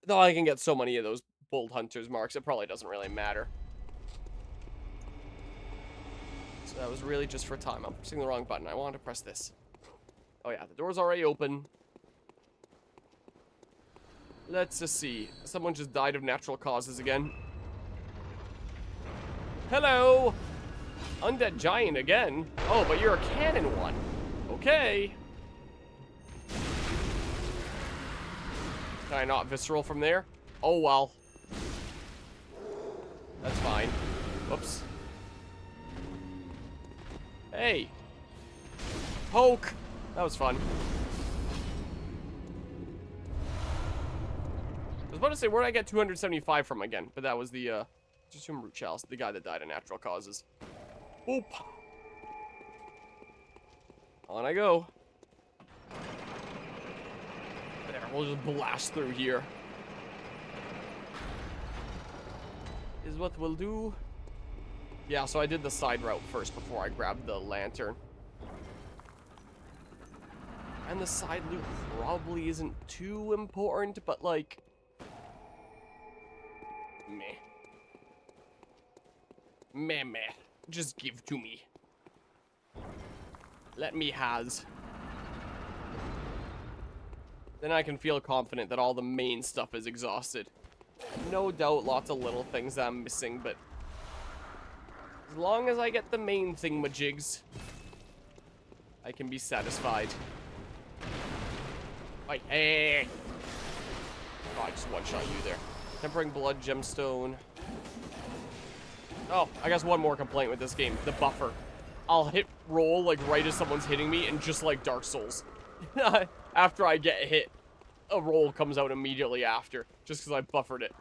Though I can get so many of those bold hunter's marks, it probably doesn't really matter. So that was really just for time. I'm pressing the wrong button. I wanted to press this. Oh yeah, the door's already open. Let's just see. Someone just died of natural causes again. Hello! Undead giant again. Oh, but you're a cannon one. Okay. Can I not visceral from there? Oh, well. That's fine. Whoops. Hey. Poke. That was fun. I was about to say, where did I get 275 from again? But that was the, just from Root Chalice, the guy that died of natural causes. Boop. On I go. There, we'll just blast through here. Is what we'll do. Yeah, so I did the side route first before I grabbed the lantern. And the side loop probably isn't too important, but like... meh. Meh. Just give to me. Let me has. Then I can feel confident that all the main stuff is exhausted. No doubt lots of little things that I'm missing, but... as long as I get the main thingamajigs, I can be satisfied. Like, hey! Oh, I just one-shot you there. Tempering Blood Gemstone. Oh, I guess one more complaint with this game. The buffer. I'll hit roll, like, right as someone's hitting me, and just like Dark Souls. After I get hit, a roll comes out immediately after. Just because I buffered it.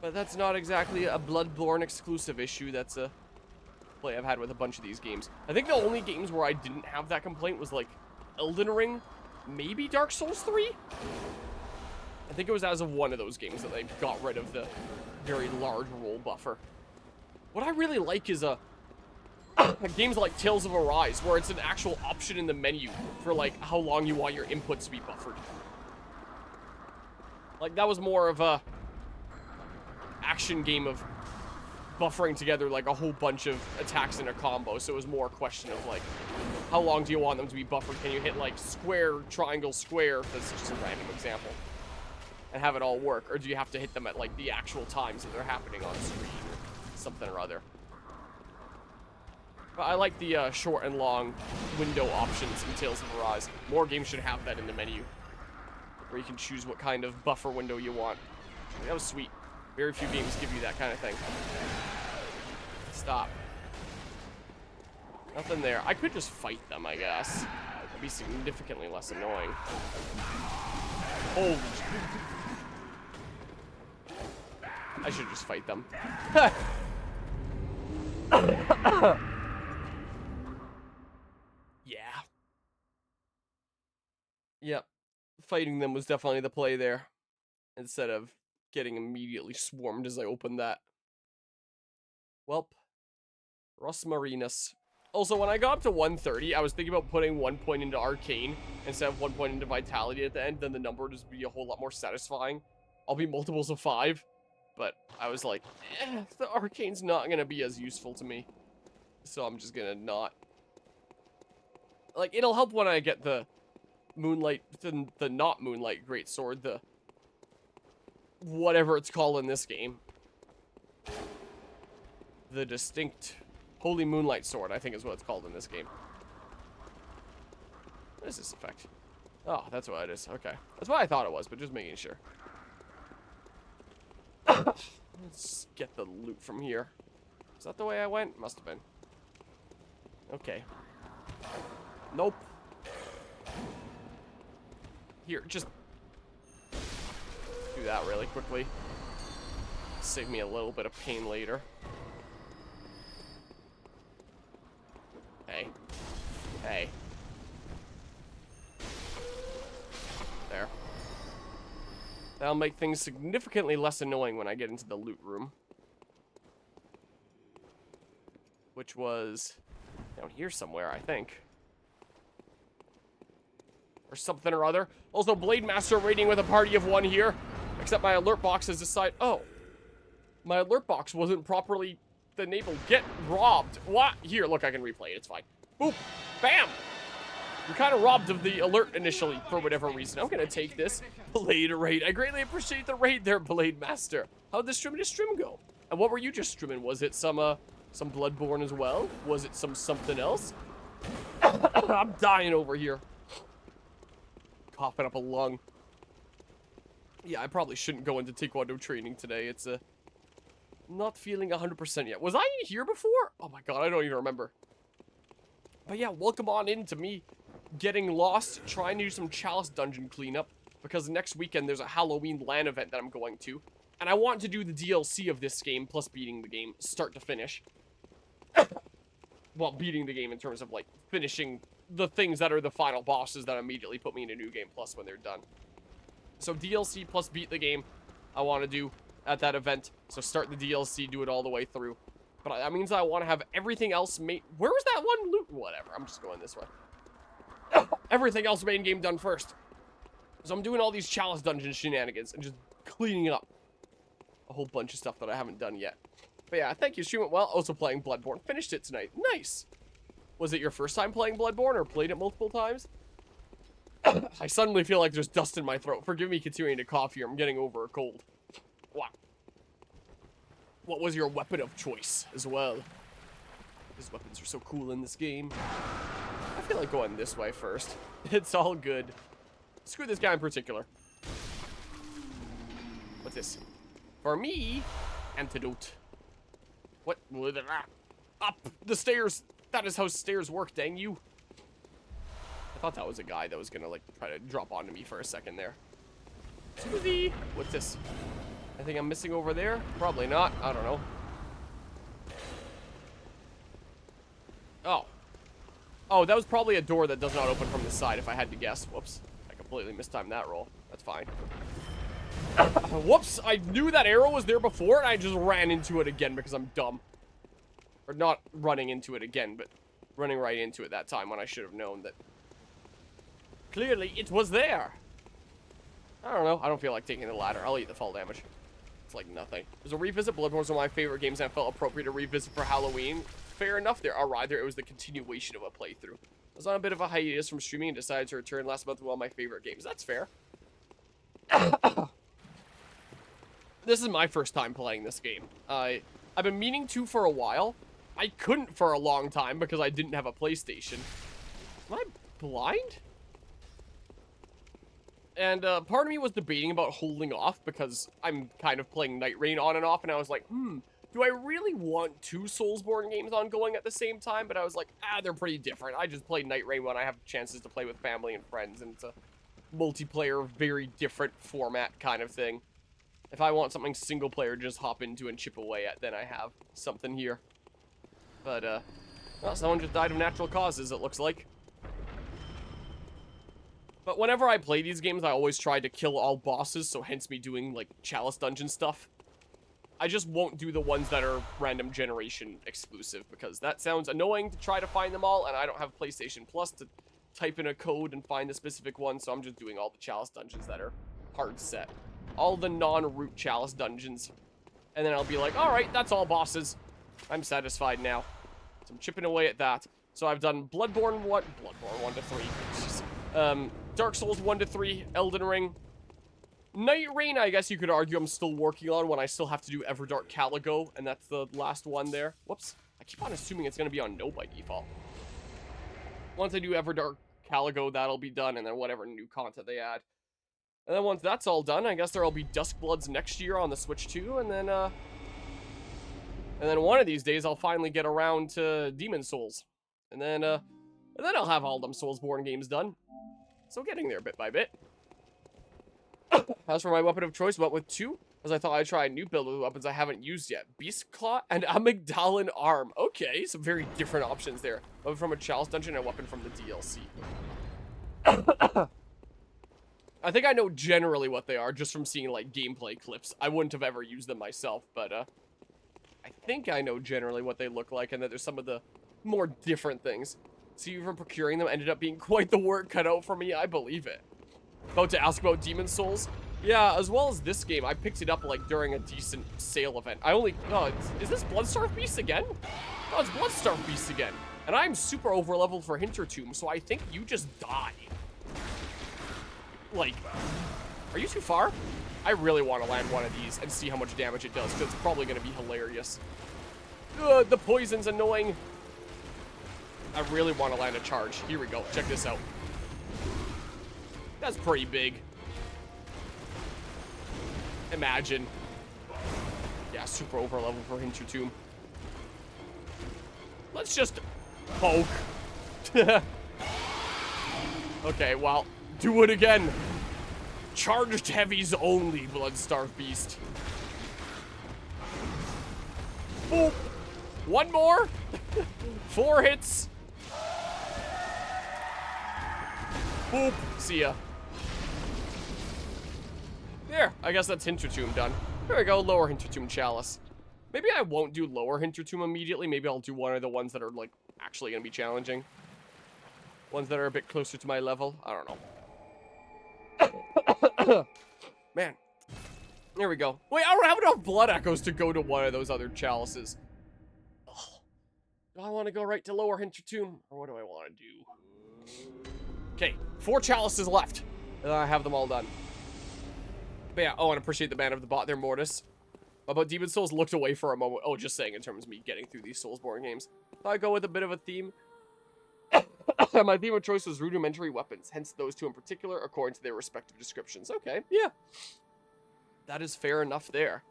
But that's not exactly a Bloodborne exclusive issue. That's a play I've had with a bunch of these games. I think the only games where I didn't have that complaint was, like, Elden Ring. Maybe Dark Souls 3? I think it was as of one of those games that they got rid of the very large roll buffer. What I really like is games like Tales of Arise, where it's an actual option in the menu for, like, how long you want your inputs to be buffered. Like, that was more of a action game of buffering together, like, a whole bunch of attacks in a combo, so it was more a question of, like, how long do you want them to be buffered? Can you hit, like, square, triangle, square? That's just a random example. And have it all work, or do you have to hit them at, like, the actual times that they're happening on screen, or something or other. But I like the short and long window options in Tales of Arise. More games should have that in the menu, where you can choose what kind of buffer window you want. That was sweet. Very few games give you that kind of thing. Stop. Nothing there. I could just fight them, I guess. That'd be significantly less annoying. Holy shit. I should just fight them. Yeah. Yep. Fighting them was definitely the play there. Instead of getting immediately swarmed as I opened that. Welp. Rosmarinus. Also, when I got up to 130, I was thinking about putting 1 point into Arcane instead of 1 point into Vitality at the end. Then the number would just be a whole lot more satisfying. I'll be multiples of 5. But I was like, the Arcane's not going to be as useful to me. So I'm just going to not. Like, it'll help when I get the Moonlight, the not Moonlight Greatsword, the whatever it's called in this game. The distinct Holy Moonlight Sword, I think is what it's called in this game. What is this effect? Oh, that's what it is. Okay. That's what I thought it was, but just making sure. Let's get the loot from here. Is that the way I went? Must have been. Okay. Nope. Here, just do that really quickly. Save me a little bit of pain later. Hey. Hey. There. That'll make things significantly less annoying when I get into the loot room. Which was down here somewhere, I think. or something or other. Also, Blade Master raiding with a party of 1 here. Except my alert box has decided... Oh. My alert box wasn't properly enabled. Get robbed. What? Here, look, I can replay it. It's fine. Boop. Bam. You're kind of robbed of the alert initially for whatever reason. I'm going to take this Blade raid. I greatly appreciate the raid there, Blade Master. How'd the stream go? And what were you just streaming? Was it some Bloodborne as well? Was it something else? I'm dying over here. Coughing up a lung. Yeah, I probably shouldn't go into Taekwondo training today. It's not feeling 100% yet. Was I here before? Oh my god, I don't even remember. But yeah, welcome on into me getting lost, trying to do some Chalice dungeon cleanup, because next weekend there's a Halloween LAN event that I'm going to, and I want to do the DLC of this game, plus beating the game, start to finish. Well, beating the game in terms of, like, finishing the things that are the final bosses that immediately put me in a new game plus when they're done. So DLC plus beat the game, I want to do at that event. So start the DLC, do it all the way through. But that means I want to have everything else made. Where was that one loot? Whatever, I'm just going this way. Everything else main game done first. So I'm doing all these Chalice dungeon shenanigans and just cleaning up a whole bunch of stuff that I haven't done yet. But yeah, thank you, stream went well. Also playing Bloodborne. Finished it tonight. Nice. Was it your first time playing Bloodborne or played it multiple times? I suddenly feel like there's dust in my throat. Forgive me continuing to cough here. I'm getting over a cold. Wow. What was your weapon of choice as well? These weapons are so cool in this game. I feel like going this way first. It's all good. Screw this guy in particular. What's this? For me, antidote. What? Up the stairs. That is how stairs work, dang you. I thought that was a guy that was gonna, like, try to drop onto me for a second there. Smoothie. What's this? Anything I'm missing over there? Probably not. I don't know. Oh. Oh, that was probably a door that does not open from the side, if I had to guess. Whoops. I completely mistimed that roll. That's fine. Whoops. I knew that arrow was there before, and I just ran into it again because I'm dumb. Or not running into it again, but running right into it that time when I should have known that clearly it was there. I don't know. I don't feel like taking the ladder. I'll eat the fall damage. It's like nothing. There's a revisit. Bloodborne's one of my favorite games, and I felt appropriate to revisit for Halloween. Fair enough there. Or rather, it was the continuation of a playthrough. I was on a bit of a hiatus from streaming and decided to return last month with one of my favorite games. That's fair. This is my first time playing this game. I've been meaning to for a while. I couldn't for a long time because I didn't have a PlayStation. Am I blind? And part of me was debating about holding off because I'm kind of playing Night Rain on and off, and I was like, do I really want 2 Soulsborne games ongoing at the same time? But I was like, they're pretty different. I just play Night Rain when I have chances to play with family and friends, and it's a multiplayer, very different format kind of thing. If I want something single player, just hop into and chip away at, then I have something here. But, well, someone just died of natural causes, it looks like. But whenever I play these games, I always try to kill all bosses, so hence me doing, like, Chalice Dungeon stuff. I just won't do the ones that are random generation exclusive, because that sounds annoying to try to find them all, and I don't have PlayStation Plus to type in a code and find the specific one, so I'm just doing all the Chalice Dungeons that are hard set. All the non-root Chalice Dungeons. And then I'll be like, alright, that's all bosses. I'm satisfied now. So I'm chipping away at that. So I've done Bloodborne 1 to 3. Dark Souls 1 to 3, Elden Ring. Night Rain, I guess you could argue I'm still working on when I still have to do Everdark Caligo, and that's the last one there. Whoops. I keep on assuming it's going to be on no by default. Once I do Everdark Caligo, that'll be done, and then whatever new content they add. And then once that's all done, I guess there'll be Duskbloods next year on the Switch too, and then one of these days I'll finally get around to Demon Souls. And then I'll have all them Soulsborne games done. So getting there bit by bit. As for my weapon of choice, went with 2, as I thought I'd try a new build with weapons I haven't used yet. Beast Claw and Amygdalin Arm. Okay, some very different options there. Weapon from a Chalice Dungeon and a weapon from the DLC. I think I know generally what they are, just from seeing, like, gameplay clips. I wouldn't have ever used them myself, but, I think I know generally what they look like, and that there's some of the more different things. So even procuring them ended up being quite the work cut out for me. I believe it. About to ask about Demon Souls. Yeah, as well as this game, I picked it up like during a decent sale event. I only, oh, is this Bloodstarved Beast again? Oh, it's Bloodstarved Beast again. And I'm super overleveled for Hintertomb, so I think you just die. Like, are you too far? I really want to land one of these and see how much damage it does, because it's probably going to be hilarious. Ugh, the poison's annoying. I really want to land a charge. Here we go. Check this out. That's pretty big. Imagine. Yeah, super overleveled for Hintertomb. Let's just poke. Okay, well, do it again. Charged heavies only, Bloodstarved Beast. Boop. One more. 4 hits. Boop. See ya. There. I guess that's Hintertomb done. There we go. Lower Hintertomb Chalice. Maybe I won't do Lower Hintertomb immediately. Maybe I'll do one of the ones that are, like, actually going to be challenging. Ones that are a bit closer to my level. I don't know. Man. There we go. Wait, I don't have enough blood echoes to go to one of those other chalices. Ugh. Do I want to go right to Lower Hintertomb? Or what do I want to do? Okay, 4 chalices left. And I have them all done. But yeah, oh, and appreciate the ban of the bot there, Mortis. About Demon Souls looked away for a moment. Oh, just saying in terms of me getting through these Soulsborne games. Thought I'd go with a bit of a theme. My theme of choice was rudimentary weapons, hence those 2 in particular, according to their respective descriptions. Okay, yeah. That is fair enough there.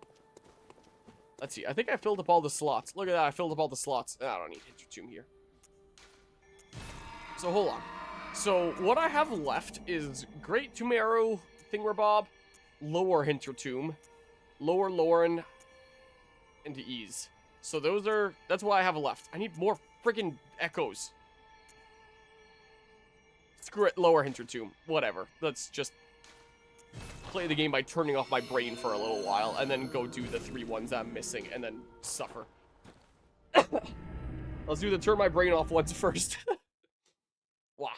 Let's see, I think I filled up all the slots. Look at that, I filled up all the slots. I don't need Hintertomb here. So, hold on. So, what I have left is Great Tumero Thingamabob, Lower Hintertomb, Lower Lauren, and Ease. So that's what I have left. I need more freaking echoes. Screw it, Lower Hintertomb. Whatever. Let's just play the game by turning off my brain for a little while, and then go do the 3 ones I'm missing, and then suffer. Let's do the turn my brain off ones first. Wow.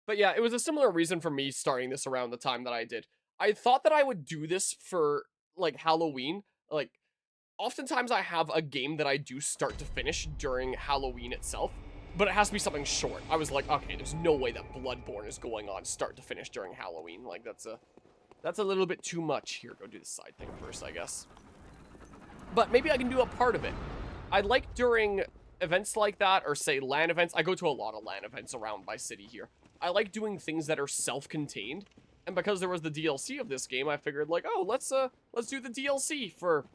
But yeah, it was a similar reason for me starting this around the time that I did. I thought that I would do this for, like, Halloween. Like, oftentimes I have a game that I do start to finish during Halloween itself, but it has to be something short. I was like, okay, there's no way that Bloodborne is going on start to finish during Halloween. Like, that's a little bit too much. Here, go do the side thing first, I guess. But maybe I can do a part of it. I like during events like that, or say LAN events. I go to a lot of LAN events around my city here. I like doing things that are self-contained. And because there was the DLC of this game, I figured, like, oh, let's do the DLC for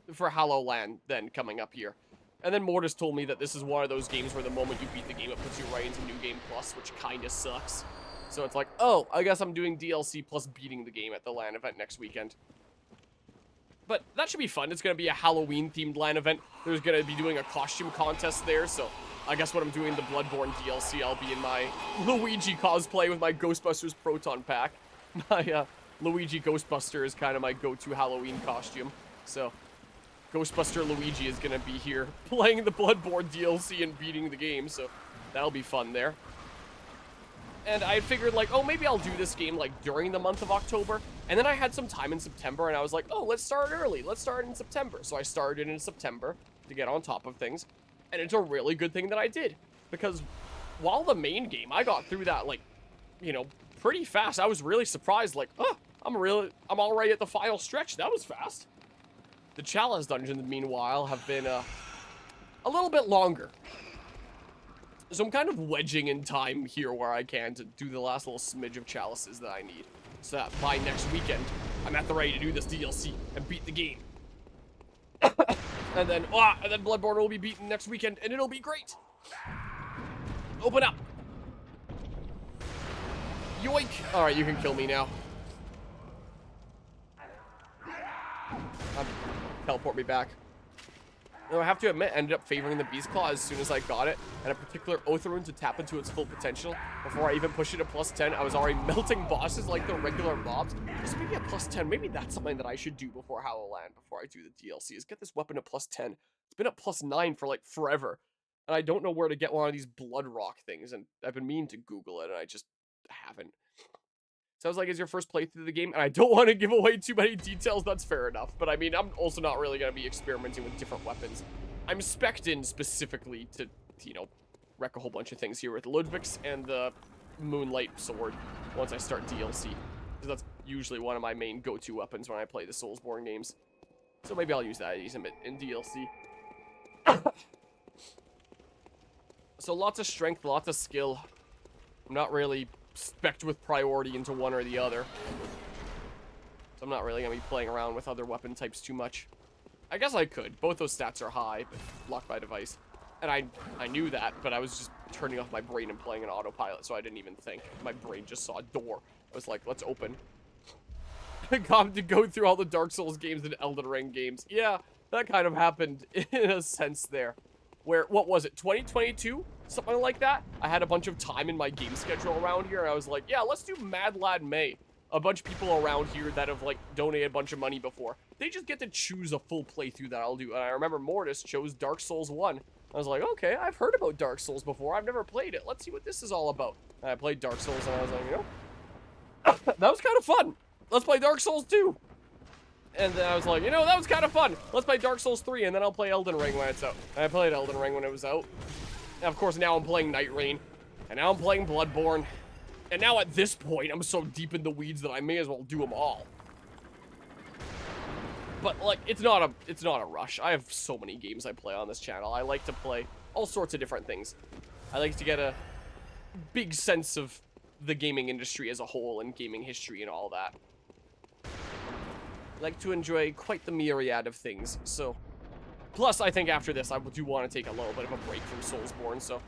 HalloLand then coming up here. And then Mortis told me that this is one of those games where the moment you beat the game, it puts you right into New Game Plus, which kind of sucks. So it's like, oh, I guess I'm doing DLC plus beating the game at the LAN event next weekend. But that should be fun. It's going to be a Halloween-themed LAN event. There's going to be doing a costume contest there, so I guess when I'm doing the Bloodborne DLC, I'll be in my Luigi cosplay with my Ghostbusters Proton Pack. My Luigi Ghostbuster is kind of my go-to Halloween costume. So, Ghostbuster Luigi is going to be here playing the Bloodborne DLC and beating the game, so that'll be fun there. And I figured, like, oh, maybe I'll do this game, like, during the month of October. And then I had some time in September, and I was like, oh, let's start early. Let's start in September. So I started in September to get on top of things. And it's a really good thing that I did. Because while the main game, I got through that, like, you know, pretty fast. I was really surprised, like, oh, I'm already at the final stretch. That was fast. The Chalice dungeons, meanwhile, have been a little bit longer. So I'm kind of wedging in time here where I can to do the last little smidge of chalices that I need. So that by next weekend, I'm at the ready to do this DLC and beat the game. and then Bloodborne will be beaten next weekend, and it'll be great. Open up. Yoink. Alright, you can kill me now. Teleport me back. No, I have to admit, I ended up favoring the Beast Claw as soon as I got it, and a particular Oath Rune to tap into its full potential. Before I even push it to +10, I was already melting bosses like the regular mobs. So maybe at +10, maybe that's something that I should do before HalloLand, before I do the DLC, is get this weapon to +10. It's been at +9 for, like, forever. And I don't know where to get one of these blood rock things, and I've been meaning to Google it, and I just haven't. Sounds like it's your first playthrough of the game, and I don't want to give away too many details, that's fair enough. But I mean, I'm also not really going to be experimenting with different weapons. I'm spec'd in specifically to, you know, wreck a whole bunch of things here with Ludwig's and the Moonlight Sword once I start DLC. Because that's usually one of my main go-to weapons when I play the Soulsborne games. So maybe I'll use that in DLC. So lots of strength, lots of skill. I'm not really spec'd with priority into one or the other. So I'm not really going to be playing around with other weapon types too much. I guess I could. Both those stats are high, but locked by device. And I knew that, but I was just turning off my brain and playing an autopilot, so I didn't even think. My brain just saw a door. I was like, let's open. I got to go through all the Dark Souls games and Elden Ring games. Yeah, that kind of happened in a sense there. Where, what was it, 2022? Something like that? I had a bunch of time in my game schedule around here, and I was like, yeah, let's do Mad Lad May. A bunch of people around here that have, like, donated a bunch of money before. They just get to choose a full playthrough that I'll do. And I remember Mortis chose Dark Souls 1. I was like, okay, I've heard about Dark Souls before. I've never played it. Let's see what this is all about. And I played Dark Souls, and I was like, you know, that was kind of fun. Let's play Dark Souls 2. And then I was like, you know, that was kind of fun. Let's play Dark Souls 3, and then I'll play Elden Ring when it's out. And I played Elden Ring when it was out. And of course, now I'm playing Night Rain. And now I'm playing Bloodborne. And now at this point, I'm so deep in the weeds that I may as well do them all. But, like, it's not a rush. I have so many games I play on this channel. I like to play all sorts of different things. I like to get a big sense of the gaming industry as a whole and gaming history and all that. I like to enjoy quite the myriad of things, so... Plus, I think after this, I do want to take a little bit of a break from Soulsborne, so...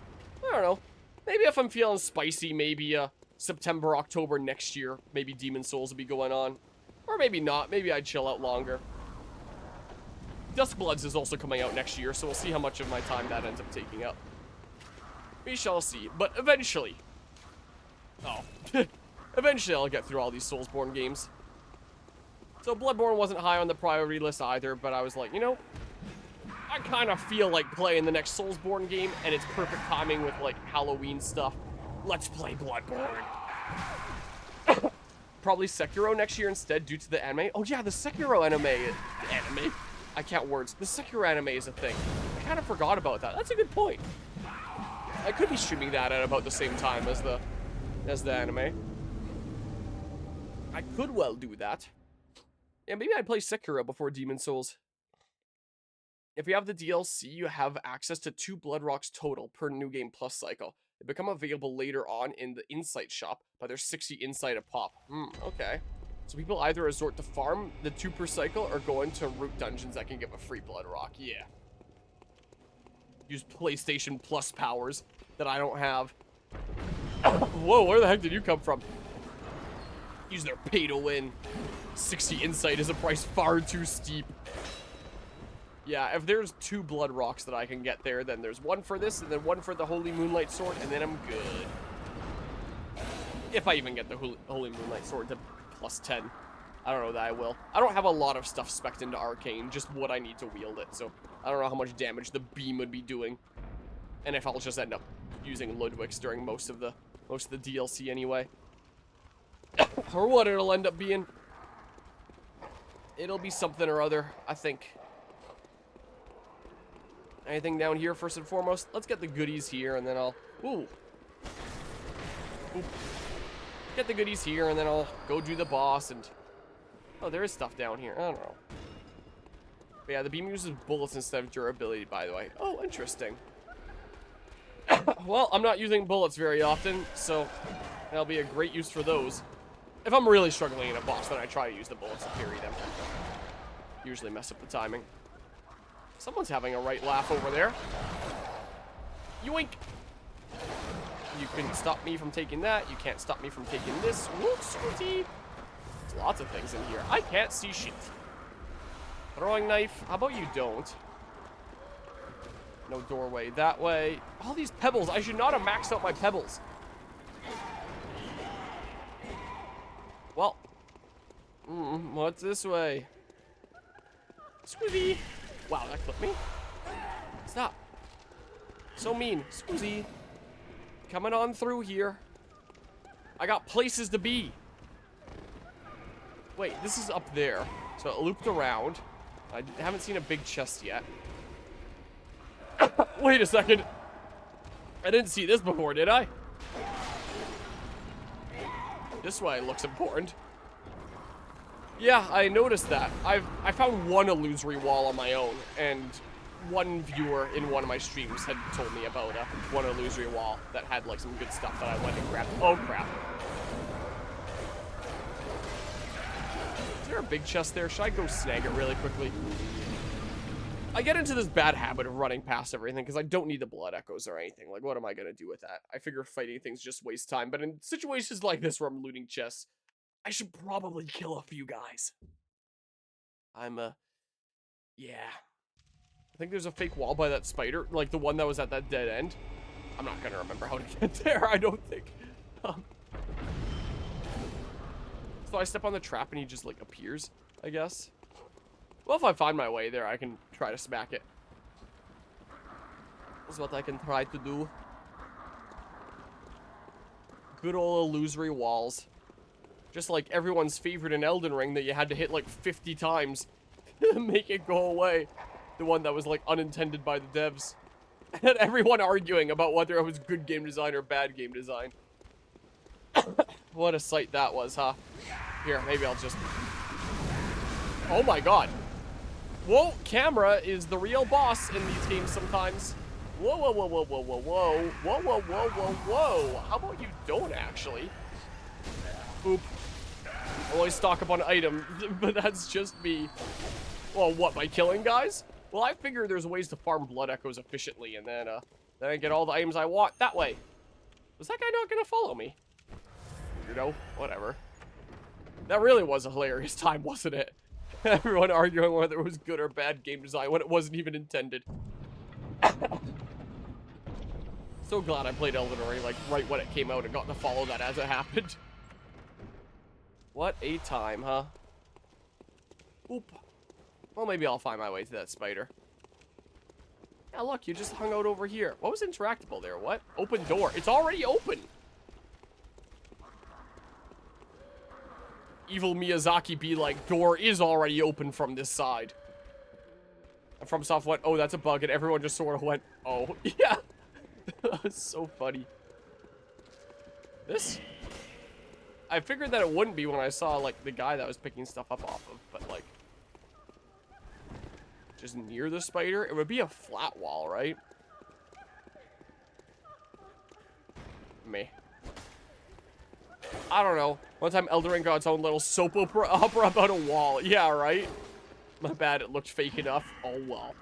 I don't know. Maybe if I'm feeling spicy, maybe, September, October next year, maybe Demon Souls will be going on. Or maybe not. Maybe I'd chill out longer. Duskbloods is also coming out next year, so we'll see how much of my time that ends up taking up. We shall see. But eventually... Oh. Eventually I'll get through all these Soulsborne games. So Bloodborne wasn't high on the priority list either, but I was like, you know, I kind of feel like playing the next Soulsborne game, and it's perfect timing with, like, Halloween stuff. Let's play Bloodborne. Probably Sekiro next year instead due to the anime. Oh yeah, the Sekiro anime. I count words. The Sekiro anime is a thing. I kind of forgot about that. That's a good point. I could be streaming that at about the same time as the anime. I could well do that. Yeah, maybe I'd play Sekiro before Demon Souls. If you have the DLC, you have access to 2 Blood Rocks total per New Game Plus cycle. They become available later on in the Insight shop, but there's 60 Insight a pop. Okay. So people either resort to farm the 2 per cycle or go into root dungeons that can give a free Blood Rock. Yeah. Use PlayStation Plus powers that I don't have. Whoa, where the heck did you come from? Use their pay to win. 60 Insight is a price far too steep. Yeah, if there's 2 Blood Rocks that I can get there, then there's 1 for this, and then 1 for the Holy Moonlight Sword, and then I'm good. If I even get the Holy Moonlight Sword to plus 10. I don't know that I will. I don't have a lot of stuff spec'd into Arcane, just what I need to wield it, so I don't know how much damage the beam would be doing. And if I'll just end up using Ludwig's during most of the DLC anyway. Or what it'll end up being. It'll be something or other, I think. Anything down here first and foremost? Let's get the goodies here and then I'll... Ooh. Oop. Get the goodies here and then I'll go do the boss and... Oh, there is stuff down here. I don't know. But yeah, the beam uses bullets instead of durability, by the way. Oh, interesting. Well, I'm not using bullets very often, so that'll be a great use for those. If I'm really struggling in a boss, then I try to use the bullets to parry them. Usually mess up the timing. Someone's having a right laugh over there. Yoink! You can stop me from taking that. You can't stop me from taking this. Whoop, sweetie! There's lots of things in here. I can't see shit. Throwing knife. How about you don't? No doorway that way. All these pebbles. I should not have maxed out my pebbles. Well. What's this way? Squeezy! Wow, that clipped me. Stop. So mean. Susie. Coming on through here. I got places to be. Wait, this is up there. So it looped around. I haven't seen a big chest yet. Wait a second. I didn't see this before, did I? This way looks important. Yeah, I noticed that. I found one illusory wall on my own, and one viewer in one of my streams had told me about one illusory wall that had like some good stuff that I went and grabbed. Oh crap. Is there a big chest there? Should I go snag it really quickly? I get into this bad habit of running past everything because I don't need the blood echoes or anything. Like, what am I going to do with that? I figure fighting things just waste time. But in situations like this where I'm looting chests, I should probably kill a few guys. Yeah. I think there's a fake wall by that spider. Like, the one that was at that dead end. I'm not going to remember how to get there, I don't think. So I step on the trap and he just, like, appears, I guess. Well, if I find my way there, I can try to smack it. That's what I can try to do. Good old illusory walls. Just like everyone's favorite in Elden Ring that you had to hit like 50 times to make it go away. The one that was like unintended by the devs. And everyone arguing about whether it was good game design or bad game design. What a sight that was, huh? Here, maybe I'll just... Oh my god. Whoa, camera is the real boss in these games sometimes. Whoa, whoa, whoa, whoa, whoa, whoa, whoa. Whoa, whoa, whoa, whoa, whoa. How about you don't, actually? Oop. Always stock up on items, but that's just me. Well, what, by killing guys? Well, I figure there's ways to farm blood echoes efficiently, and then I get all the items I want that way. Was that guy not gonna follow me? Weirdo. Whatever. That really was a hilarious time, wasn't it? Everyone arguing whether it was good or bad game design when it wasn't even intended. So glad I played Elden Ring, like, right when it came out and got to follow that as it happened. What a time, huh? Oop. Well, maybe I'll find my way to that spider. Yeah, look, you just hung out over here. What was interactable there? What? Open door. It's already open. Evil Miyazaki be like, door is already open from this side. And FromSoftware went, oh, that's a bug, and everyone just sort of went, oh, yeah. That was so funny. This? I figured that it wouldn't be when I saw, like, the guy that was picking stuff up off of, but, like, just near the spider, it would be a flat wall, right? Me. I don't know. One time Elden Ring got its own little soap opera about a wall. Yeah, right? My bad, it looked fake enough. Oh, well.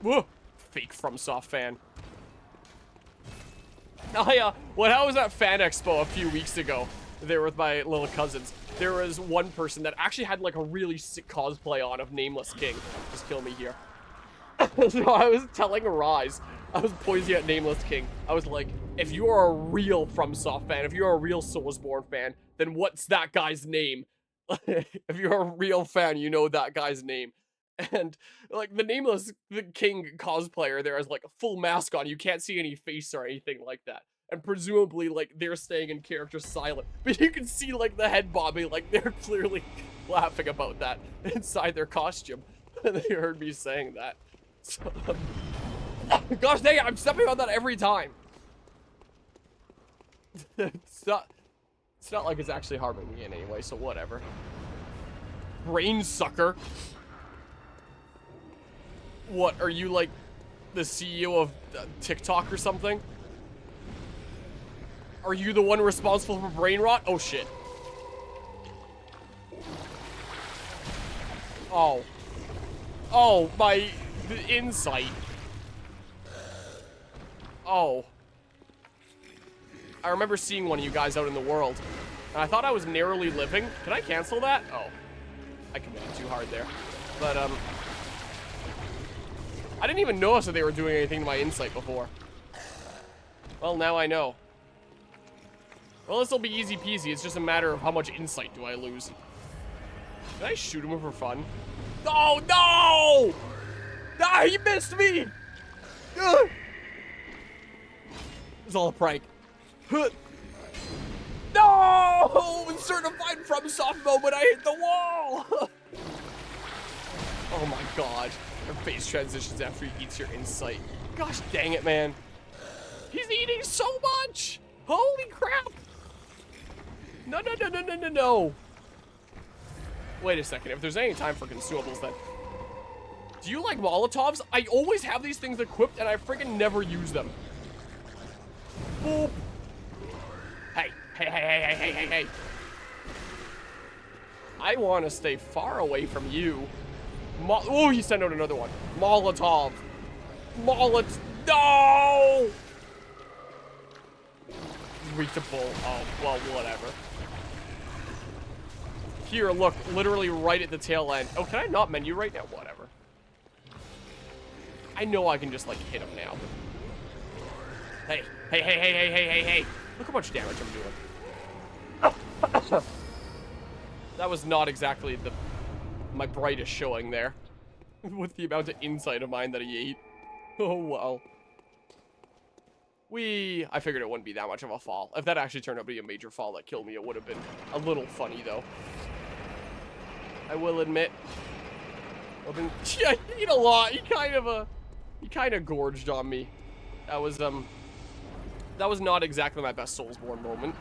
Whoa! Fake FromSoft fan. Oh, yeah. When I was at Fan Expo a few weeks ago, there with my little cousins, there was one person that actually had, like, a really sick cosplay on of Nameless King. Just kill me here. So I was telling Rise, I was pointing at Nameless King. I was like, if you are a real FromSoft fan, if you're a real Soulsborne fan, then what's that guy's name? If you're a real fan, you know that guy's name. And, like, the Nameless King cosplayer there has, like, a full mask on. You can't see any face or anything like that. And presumably, like, they're staying in character silent. But you can see, like, the head bobbing. Like, they're clearly laughing about that inside their costume. And they heard me saying that. So, gosh dang it, I'm stepping on that every time. It's not like it's actually harming me in any way, so whatever. Brainsucker. What, are you like the CEO of TikTok or something? Are you the one responsible for brain rot? Oh shit. Oh. Oh, the insight. Oh. I remember seeing one of you guys out in the world, and I thought I was narrowly living. Can I cancel that? Oh. I committed too hard there. But, I didn't even notice that they were doing anything to my insight before. Well, now I know. Well, this'll be easy peasy. It's just a matter of how much insight do I lose. Did I shoot him for fun? Oh, no! Ah, he missed me! Ugh. It's all a prank. Huh. No! Certified FromSoftware moment, I hit the wall! Oh my god. Her face transitions after he eats your insight. Gosh dang it, man. He's eating so much! Holy crap! No, no, no, no, no, no, no. Wait a second. If there's any time for consumables, then... Do you like Molotovs? I always have these things equipped, and I freaking never use them. Boop. Hey, hey, hey, hey, hey, hey, hey, hey. I want to stay far away from you. Oh, he sent out another one. Molotov. No! Reachable. Oh, well, whatever. Here, look, literally right at the tail end. Oh, can I not menu right now? Whatever. I know I can just, like, hit him now. Hey, hey, hey, hey, hey, hey, hey, hey. Look how much damage I'm doing. That was not exactly my brightest showing there. With the amount of insight of mine that he ate. Oh, well. I figured it wouldn't be that much of a fall. If that actually turned out to be a major fall that killed me, it would have been a little funny, though. I will admit. Yeah, he ate a lot. He kind of gorged on me. That was not exactly my best Soulsborne moment.